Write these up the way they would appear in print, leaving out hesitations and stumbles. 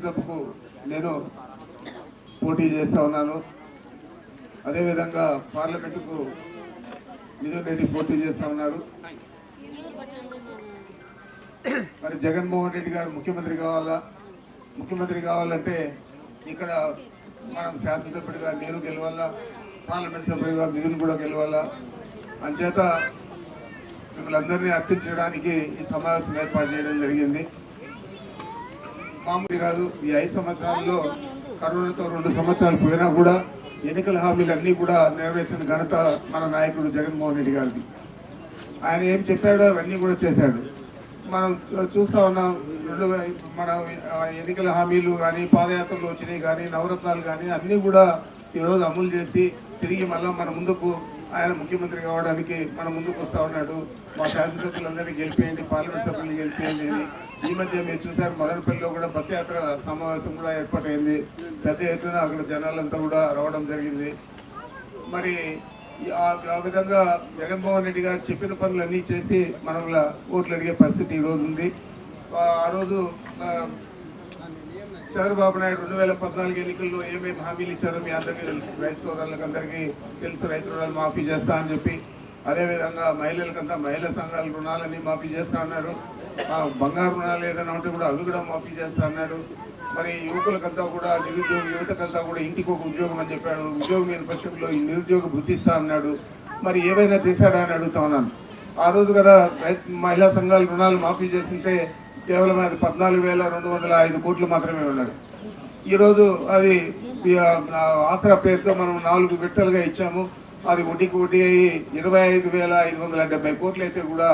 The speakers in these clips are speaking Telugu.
శాసనసభకు నేను పోటీ చేస్తూ ఉన్నాను. అదేవిధంగా పార్లమెంటుకు మిథున్ రెడ్డి పోటీ చేస్తూ ఉన్నారు. మరి జగన్మోహన్ రెడ్డి గారు ముఖ్యమంత్రి కావాలంటే ఇక్కడ మనం శాసనసభ్యుడిగా నేను గెలవాలా, పార్లమెంట్ సభ్యుడిగా మిథున్ కూడా గెలవాలా. అంచేత మిమ్మల్ని అందరినీ అర్థించడానికి ఈ సమావేశం ఏర్పాటు చేయడం జరిగింది. మామూలు కాదు, ఈ 5 సంవత్సరాల్లో కరోనాతో 2 సంవత్సరాలు పోయినా కూడా ఎన్నికల హామీలన్నీ కూడా నెరవేర్చిన ఘనత మన నాయకుడు జగన్మోహన్ రెడ్డి గారిది. ఆయన ఏం చెప్పాడో అవన్నీ కూడా చేశాడు. మనం చూస్తూ ఉన్నాం, మన ఎన్నికల హామీలు కానీ, పాదయాత్రలు వచ్చినాయి కానీ, నవరత్నాలు కానీ అన్నీ కూడా ఈరోజు అమలు చేసి తిరిగి మళ్ళీ మన ముందుకు ఆయన ముఖ్యమంత్రి కావడానికి మన ముందుకు వస్తూ ఉన్నాడు. మా శాసనసభ్యులందరినీ గెలిపేయండి, పార్లమెంట్ సభ్యులను గెలిపేయండి అని. ఈ మధ్య మీరు చూసారు, మదనపల్లిలో కూడా బస్ యాత్ర సమావేశం కూడా ఏర్పాటైంది. పెద్ద ఎత్తున అక్కడ జనాలంతా కూడా రావడం జరిగింది. మరి ఆ విధంగా జగన్మోహన్ రెడ్డి గారు చెప్పిన పనులన్నీ చేసి మనల్ని ఓట్లు అడిగే పరిస్థితి ఈరోజు ఉంది. ఆ రోజు చంద్రబాబు నాయుడు 2014 ఎన్నికల్లో ఏమేమి హామీలు ఇచ్చారో మీ అందరికీ తెలుసు. రైతు సోదరులకు అందరికీ తెలుసు. రైతు రుణాలు మాఫీ చేస్తా అని చెప్పి, అదేవిధంగా మహిళలకంతా మహిళా సంఘాల రుణాలన్నీ మాఫీ చేస్తా అన్నారు. బంగారు రుణాలు ఏదైనా ఉంటే కూడా అవి కూడా మాఫీ చేస్తా అన్నాడు. మరి యువకులకంతా కూడా యువతకంతా కూడా ఇంటికి ఒక ఉద్యోగం అని చెప్పాడు. ఉద్యోగం లేని పక్షంలో ఈ నిరుద్యోగ బుద్ధిస్తా అన్నాడు. మరి ఏవైనా చేశాడా అని అడుగుతా ఉన్నాను. ఆ రోజు కదా మహిళా సంఘాల రుణాలు మాఫీ చేస్తుంటే కేవలం అది 14,205 కోట్లు మాత్రమే ఉన్నది. ఈరోజు అది ఆసరా పేరుతో మనం 4 విడతలుగా ఇచ్చాము. అది వడ్డీకి వడ్డీ అయ్యి 25,570 కోట్లు అయితే కూడా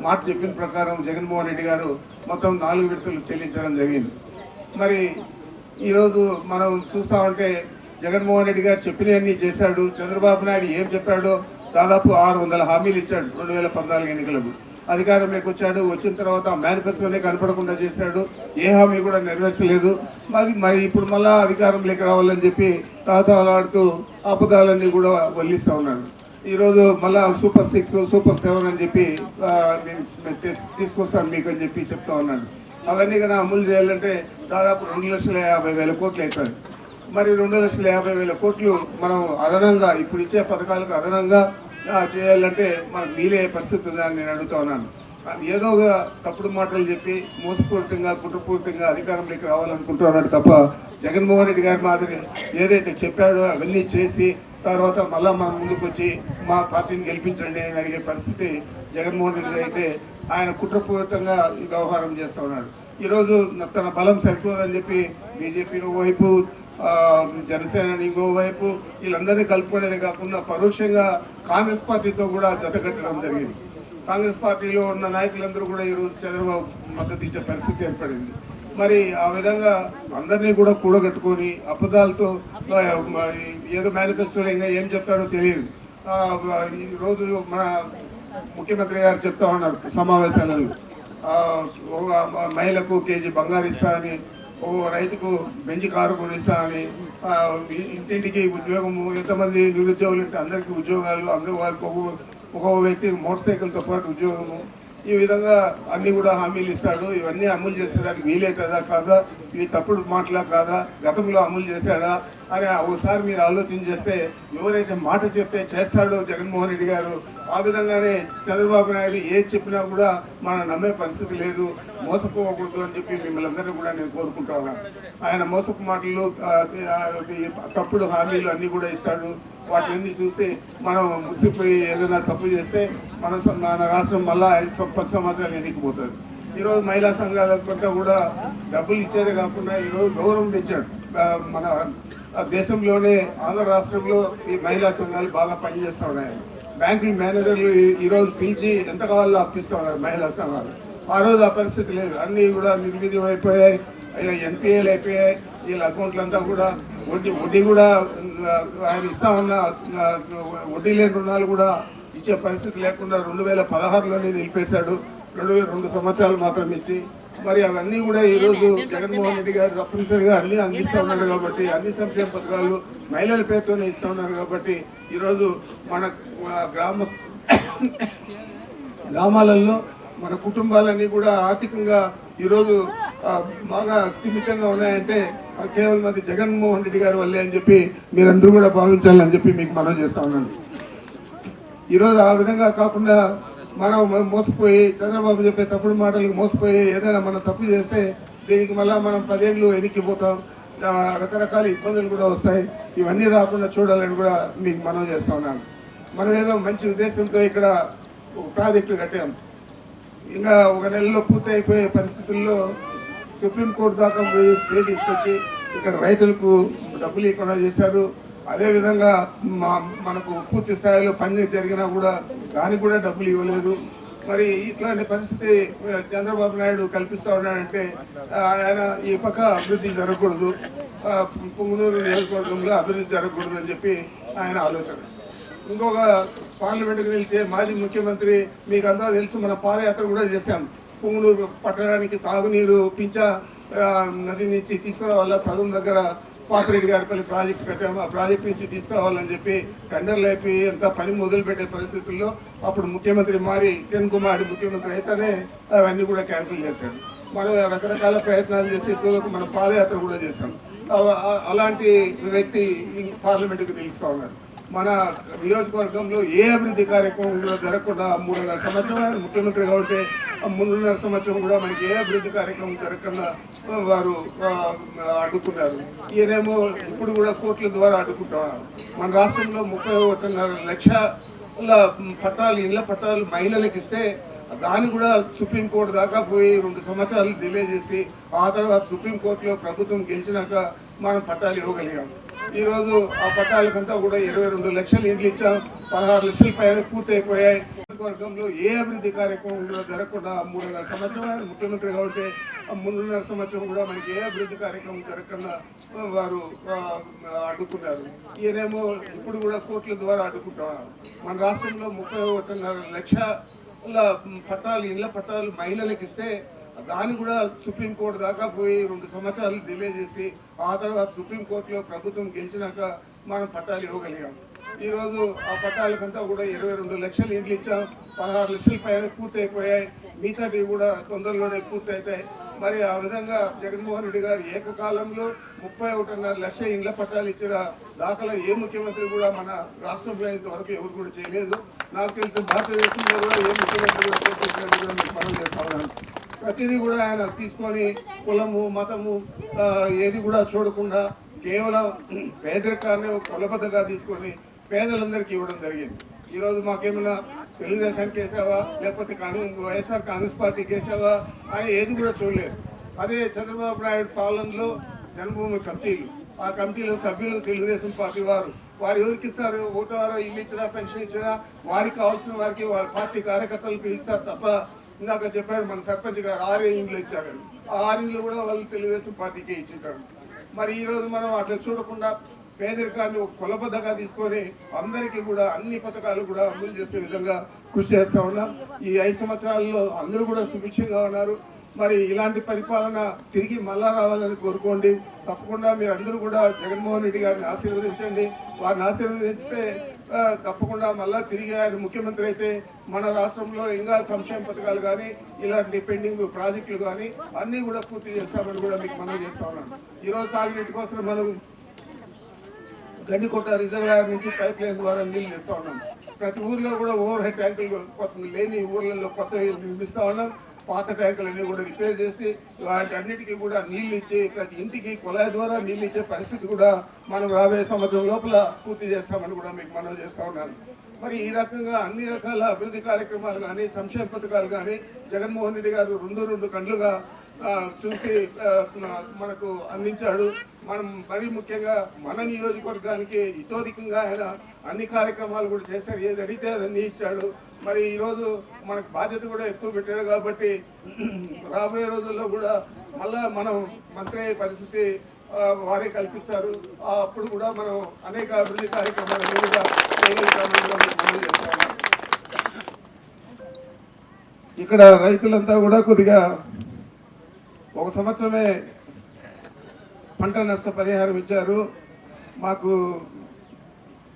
మాట చెప్పిన ప్రకారం జగన్మోహన్ రెడ్డి గారు మొత్తం 4 విడతలు చెల్లించడం జరిగింది. మరి ఈరోజు మనం చూస్తూ ఉంటే జగన్మోహన్ రెడ్డి గారు చెప్పినవన్నీ చేశాడు. చంద్రబాబు నాయుడు ఏం చెప్పాడో దాదాపు 600 హామీలు ఇచ్చాడు 2014 ఎన్నికలకు. అధికారంలోకి వచ్చాడు. వచ్చిన తర్వాత మేనిఫెస్టోనే కనపడకుండా చేశాడు. ఏ హామీ కూడా నెరవేర్చలేదు. మరి ఇప్పుడు మళ్ళా అధికారంలోకి రావాలని చెప్పి తాతాలాడుతూ అబద్ధాలన్నీ కూడా వల్లిస్తూ ఉన్నాడు. ఈరోజు మళ్ళా సూపర్ 6, సూపర్ 7 అని చెప్పి తీసుకొస్తాను మీకు అని చెప్పి చెప్తా ఉన్నాడు. అవన్నీ కన్నా అమలు చేయాలంటే దాదాపు 2,50,000 కోట్లు అవుతుంది. మరి 2,50,000 కోట్లు మనం అదనంగా ఇప్పుడు ఇచ్చే పథకాలకు అదనంగా చేయాలంటే మనకు వీలయ్యే పరిస్థితి ఉందని నేను అడుగుతా ఉన్నాను. ఏదోగా తప్పుడు మాటలు చెప్పి మోసపూరితంగా కుట్రపూరితంగా అధికారంలోకి రావాలనుకుంటున్నాడు తప్ప జగన్మోహన్ రెడ్డి గారి మాదిరి ఏదైతే చెప్పాడో అవన్నీ చేసి తర్వాత మళ్ళా మన ముందుకు వచ్చి మా పార్టీని గెలిపించండి అని అడిగే పరిస్థితి జగన్మోహన్ రెడ్డి అయితే ఆయన కుట్రపూరితంగా వ్యవహారం చేస్తూ ఉన్నాడు. ఈరోజు తన బలం సరిపోదని చెప్పి బీజేపీని వైపు, జనసేనని ఇంకోవైపు వీళ్ళందరినీ కలుపుకునేది కాకుండా పరోక్షంగా కాంగ్రెస్ పార్టీతో కూడా జతకట్టడం జరిగింది. కాంగ్రెస్ పార్టీలో ఉన్న నాయకులందరూ కూడా ఈరోజు చంద్రబాబు మద్దతు ఇచ్చే పరిస్థితి ఏర్పడింది. మరి ఆ విధంగా అందరినీ కూడా కూడగట్టుకొని అబద్ధాలతో ఏదో మేనిఫెస్టోలో ఇంకా ఏం చెప్తాడో తెలియదు. ఈరోజు మన ముఖ్యమంత్రి గారు చెప్తా ఉన్నారు సమావేశాలలో, మహిళకు కేజీ బంగారు ఇస్తా అని, ఓ రైతుకు బెంచ్ కారు కొనిస్తా అని, ఇంటింటికి ఉద్యోగము, ఎంతమంది నిరుద్యోగులు ఉంటే అందరికీ ఉద్యోగాలు, అందరూ వారికి ఒక వ్యక్తికి మోటార్ సైకిల్తో పాటు ఉద్యోగము, ఈ విధంగా అన్నీ కూడా హామీలు ఇస్తాడు. ఇవన్నీ అమలు చేసేదానికి వీలే కదా కాదా, ఇవి తప్పుడు మాటలా కాదా, గతంలో అమలు చేశాడా అని ఒకసారి మీరు ఆలోచన చేస్తే ఎవరైతే మాట చెప్తే చేస్తాడో జగన్మోహన్ రెడ్డి గారు, ఆ విధంగానే చంద్రబాబు నాయుడు ఏది చెప్పినా కూడా మనం నమ్మే పరిస్థితి లేదు. మోసపోకూడదు అని చెప్పి మిమ్మల్ని అందరినీ కూడా నేను కోరుకుంటా ఉన్నాను. ఆయన మోసపు మాటలు, తప్పుడు హామీలు అన్నీ కూడా ఇస్తాడు. వాటిని చూసి మనం ముసిపోయి ఏదైనా తప్పు చేస్తే మన రాష్ట్రం మళ్ళా 10 సంవత్సరాలు ఎన్నికపోతుంది. ఈరోజు మహిళా సంఘాలంతా కూడా డబ్బులు ఇచ్చేదే కాకుండా ఈరోజు గౌరవం ఇచ్చాడు. మన దేశంలోనే ఆంధ్ర రాష్ట్రంలో ఈ మహిళా సంఘాలు బాగా పనిచేస్తూ ఉన్నాయి. బ్యాంకుల మేనేజర్లు ఈరోజు పిలిచి ఎంత కావాలో అప్పిస్తూ ఉన్నారు మహిళా సంఘాలు. ఆ రోజు ఆ పరిస్థితి లేదు. అన్నీ కూడా నిర్వీర్యం అయిపోయాయి, ఎన్పిఏలు అయిపోయాయి. వీళ్ళ అకౌంట్లంతా కూడా వడ్డీ కూడా ఆయన ఇస్తా ఉన్న వడ్డీ లేని రుణాలు కూడా ఇచ్చే పరిస్థితి లేకుండా 2016లోనే నిలిపేశాడు. 2 సంవత్సరాలు మాత్రం ఇచ్చి మరి అవన్నీ కూడా ఈరోజు జగన్మోహన్ రెడ్డి గారు తప్పనిసరిగా అన్ని అందిస్తూ ఉన్నారు కాబట్టి, అన్ని సంక్షేమ పథకాలు మహిళల పేరుతోనే ఇస్తూ ఉన్నారు కాబట్టి ఈరోజు మన గ్రామాలలో మన కుటుంబాలన్నీ కూడా ఆర్థికంగా ఈరోజు బాగా స్థిమితంగా ఉన్నాయంటే అది కేవలం అది జగన్మోహన్ రెడ్డి గారి వల్లే అని చెప్పి మీరందరూ కూడా భావించాలని చెప్పి మీకు మనం చేస్తా ఉన్నాను. ఈరోజు ఆ విధంగా కాకుండా మనం మోసపోయి చంద్రబాబు చెప్పే తప్పుడు మాటలకు మోసపోయి ఏదైనా మనం తప్పు చేస్తే దీనికి మళ్ళీ మనం 10 ఏళ్ళు వెనక్కిపోతాం, రకరకాల ఇబ్బందులు కూడా వస్తాయి. ఇవన్నీ రాకుండా చూడాలని కూడా మీకు మనం చేస్తా ఉన్నాను. మనం ఏదో మంచి ఉద్దేశంతో ఇక్కడ ఒక ప్రాజెక్టు కట్టాం, ఇంకా ఒక నెలలో పూర్తి అయిపోయే పరిస్థితుల్లో సుప్రీంకోర్టు దాకా పోయి స్టే తీసుకొచ్చి ఇక్కడ రైతులకు డబ్బులు ఇవ్వకుండా చేశారు. అదేవిధంగా మనకు పూర్తి స్థాయిలో పని జరిగినా కూడా దానికి కూడా డబ్బులు ఇవ్వలేదు. మరి ఇట్లాంటి పరిస్థితి చంద్రబాబు నాయుడు కల్పిస్తూ ఉన్నాడంటే ఆయన ఈ పక్క అభివృద్ధి జరగకూడదు, పుంగనూరు నియోజకవర్గంలో అభివృద్ధి జరగకూడదు అని చెప్పి ఆయన ఆలోచన. ఇంకొక పార్లమెంటుకు నిలిచే మాజీ ముఖ్యమంత్రి మీకు అంతా తెలుసు, మన పాదయాత్ర కూడా చేశాం. పుంగనూరు పట్టణానికి తాగునీరు పింఛా నది నుంచి తీసుకురావాల, సదం దగ్గర పాపిరెడ్డి గారిపల్లి ప్రాజెక్టు కట్టాము, ఆ ప్రాజెక్టు నుంచి తీసుకురావాలని చెప్పి టెండర్లు అయిపోయి అంతా పని మొదలుపెట్టే పరిస్థితుల్లో అప్పుడు ముఖ్యమంత్రి మారి కిరణ్ కుమార్ ముఖ్యమంత్రి అయితేనే అవన్నీ కూడా క్యాన్సిల్ చేశారు. మనం రకరకాల ప్రయత్నాలు చేసి ఇప్పుడు మన పాదయాత్ర కూడా చేశాం. అలాంటి వ్యక్తి పార్లమెంటుకు నిలుస్తూ ఉన్నాడు. మన నియోజకవర్గంలో ఏ అభివృద్ధి కార్యక్రమం కూడా జరగకుండా 3.5 సంవత్సరాలు ముఖ్యమంత్రి కాబట్టి 3.5 సంవత్సరం కూడా మనకి ఏ అభివృద్ధి కార్యక్రమం జరగకుండా వారు అడ్డుకున్నారు. ఈయనేమో ఇప్పుడు కూడా కోర్టుల ద్వారా అడ్డుకుంటున్నారు. మన రాష్ట్రంలో 31.5 లక్షల పట్టాలు, ఇళ్ల పట్టాలు మహిళలకు ఇస్తే దాన్ని కూడా సుప్రీంకోర్టు దాకా పోయి 2 సంవత్సరాలు డిలే చేసి ఆ తర్వాత సుప్రీంకోర్టులో ప్రభుత్వం గెలిచినాక మనం పట్టాలు ఇవ్వగలిగాం. ఈరోజు ఆ పట్టాలకంతా కూడా 22 లక్షలు ఇండ్లు ఇచ్చాం, 16 లక్షల పైన పూర్తి అయిపోయాయి. వర్గంలో ఏ అభివృద్ధి కార్యక్రమం కూడా జరగకుండా 3.5 సంవత్సరాలు ముఖ్యమంత్రి కాబట్టి 3.5 సంవత్సరం కూడా మనకి ఏ అభివృద్ధి కార్యక్రమం జరగకుండా వారు అడ్డుకున్నారు. ఈయనేమో ఇప్పుడు కూడా కోర్టుల ద్వారా అడ్డుకుంటున్నారు. మన రాష్ట్రంలో 31.5 లక్షల పట్టాలు, ఇళ్ల పట్టాలు మహిళలకు ఇస్తే దాన్ని కూడా సుప్రీంకోర్టు దాకా పోయి 2 సంవత్సరాలు డిలే చేసి ఆ తర్వాత సుప్రీంకోర్టులో ప్రభుత్వం గెలిచినాక మనం పట్టాలు ఇవ్వగలిగాం. ఈరోజు ఆ పట్టాలకంతా కూడా 22 లక్షలు ఇండ్లు ఇచ్చాం, 16 లక్షల పైన పూర్తి అయిపోయాయి, మిగతావి కూడా తొందరలోనే పూర్తి అవుతాయి. మరి ఆ విధంగా జగన్మోహన్ రెడ్డి గారు ఏకకాలంలో 31.5 లక్షల ఇండ్ల పట్టాలు ఇచ్చిన దాఖలా ఏ ముఖ్యమంత్రి కూడా మన రాష్ట్రంలో ఇంతవరకు ఎవరు కూడా చేయలేదు. నాకు తెలిసి భారతదేశంలో కూడా ఏ ముఖ్యమంత్రి కూడా చేసేది కూడా మీకు మనం చేస్తా ఉన్నాను. ప్రతిదీ కూడా ఆయన తీసుకొని కులము మతము ఏది కూడా చూడకుండా కేవలం పేదరికాన్ని కొలబద్దగా తీసుకొని పేదలందరికీ ఇవ్వడం జరిగింది. ఈరోజు మాకేమైనా తెలుగుదేశానికి వేసావా లేకపోతే వైఎస్ఆర్ కాంగ్రెస్ పార్టీకి వేసావా అని ఏది కూడా చూడలేదు. అదే చంద్రబాబు నాయుడు పాలనలో జన్మభూమి కమిటీలు, ఆ కమిటీలో సభ్యులు తెలుగుదేశం పార్టీ వారు ఎవరికి ఇస్తారు? ఓటువారో ఇల్లు ఇచ్చినా పెన్షన్ ఇచ్చినా వారికి కావాల్సిన వారికి వారి పార్టీ కార్యకర్తలకు ఇస్తారు తప్ప, ఇందాక చెప్పాడు మన సర్పంచ్ గారు 6 ఇండ్లు ఇచ్చారు, ఆ 6 ఇండ్లు కూడా వాళ్ళు తెలుగుదేశం పార్టీకి ఇచ్చింటారు. మరి ఈరోజు మనం అట్లా చూడకుండా పేదరికాన్ని ఒక కొలబద్దగా తీసుకొని అందరికీ కూడా అన్ని పథకాలు కూడా అమలు చేసే విధంగా కృషి చేస్తూ ఉన్నాం. ఈ 5 సంవత్సరాల్లో అందరూ కూడా సుభిక్షంగా ఉన్నారు. మరి ఇలాంటి పరిపాలన తిరిగి మళ్ళా రావాలని కోరుకోండి. తప్పకుండా మీరు అందరూ కూడా జగన్మోహన్ రెడ్డి గారిని ఆశీర్వదించండి. వారిని ఆశీర్వదిస్తే తప్పకుండా మళ్ళా తిరిగి ఆయన ముఖ్యమంత్రి అయితే మన రాష్ట్రంలో ఇంకా సంక్షేమ పథకాలు కానీ ఇలాంటి పెండింగ్ ప్రాజెక్టులు కానీ అన్నీ కూడా పూర్తి చేస్తామని కూడా మీకు మనం చేస్తా ఉన్నాం. ఈరోజు తాగినీటి కోసం మనం గండికోట రిజర్వాయర్ నుంచి పైప్ లైన్ ద్వారా నీళ్ళు తెస్తా ఉన్నాం. ప్రతి ఊర్లో కూడా ఓవర్ హెడ్ ట్యాంకులు లేని ఊర్లలో కొత్త నిర్మిస్తా ఉన్నాం. పాత ట్యాంకులన్నీ కూడా రిపేర్ చేసి వాటి అన్నిటికీ కూడా నీళ్ళు ఇచ్చి ప్రతి ఇంటికి కుళాయి ద్వారా నీళ్ళు ఇచ్చే పరిస్థితి కూడా మనం రాబోయే సంవత్సరం లోపల పూర్తి చేస్తామని కూడా మీకు మనం చేస్తా ఉన్నాను. మరి ఈ రకంగా అన్ని రకాల అభివృద్ధి కార్యక్రమాలు కానీ సంక్షేమ పథకాలు కానీ జగన్మోహన్ రెడ్డి గారు 2 కళ్ళుగా చూసి మనకు అందించాడు. మనం మరీ ముఖ్యంగా మన నియోజకవర్గానికి ఇతోధికంగా ఆయన అన్ని కార్యక్రమాలు కూడా చేశారు. ఏది అడిగితే అదన్నీ ఇచ్చాడు. మరి ఈరోజు మనకు బాధ్యత కూడా ఎక్కువ పెట్టాడు కాబట్టి రాబోయే రోజుల్లో కూడా మళ్ళా మనం మంత్రి అయ్యే పరిస్థితి వారే కల్పిస్తారు. అప్పుడు కూడా మనం అనేక అభివృద్ధి కార్యక్రమాలు కూడా చేస్తాము. ఇక్కడ రైతులంతా కూడా కొద్దిగా 1 సంవత్సరమే పంట నష్ట పరిహారం ఇచ్చారు. మాకు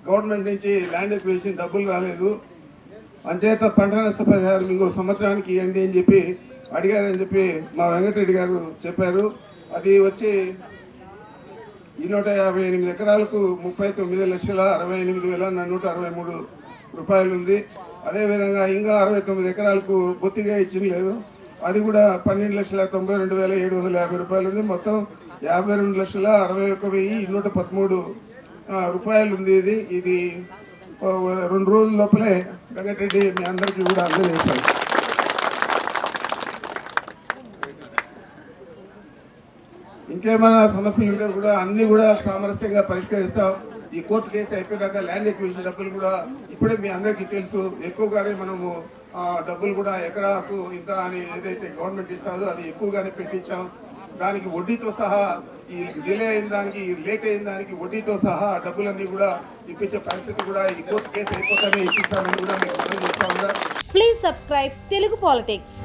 గవర్నమెంట్ నుంచి ల్యాండ్ ఎక్విజిషన్ డబ్బులు రాలేదు, అంచేత పంట నష్ట పరిహారం ఇంకో సంవత్సరానికి ఇవ్వండి అని చెప్పి అడిగారని చెప్పి మా వెంకటరెడ్డి గారు చెప్పారు. అది వచ్చి 158 ఎకరాలకు 39,68,163 రూపాయలు ఉంది. అదేవిధంగా ఇంకా 69 ఎకరాలకు బొత్తిగా ఇచ్చిన అది కూడా 12,92,750 రూపాయలు ఉంది. మొత్తం 52,61,113 రూపాయలు ఉంది. ఇది 2 రోజుల లోపలే వెంకటరెడ్డి మీ అందరికీ కూడా అందజేశారు. ఇంకేమైనా సమస్యలు ఉంటే కూడా అన్ని కూడా సామరస్యంగా పరిష్కరిస్తాం. ఈ కోర్టు కేసు అయిపోయాక ల్యాండ్ ఎక్విజిషన్ డబ్బులు కూడా ఇప్పుడే మీ అందరికీ తెలుసు. ఎక్కువగానే మనము డబ్బులు కూడా ఎకరాకు ఇంత అని ఏదైతే గవర్నమెంట్ ఇస్తుందో అది ఎక్కువగానే పెట్టించాం. దానికి వడ్డీతో సహా ఈ డిలే అయిన దానికి లేట్ అయిన దానికి వడ్డీతో సహా డబ్బులన్నీ కూడా ఇప్పించే పరిస్థితి కూడా ఈ కోర్టు కేసు అయిపోతానే ఇప్పిస్తామని కూడా మీకు మనం చేస్తా ఉన్నా. Please subscribe Telugu politics.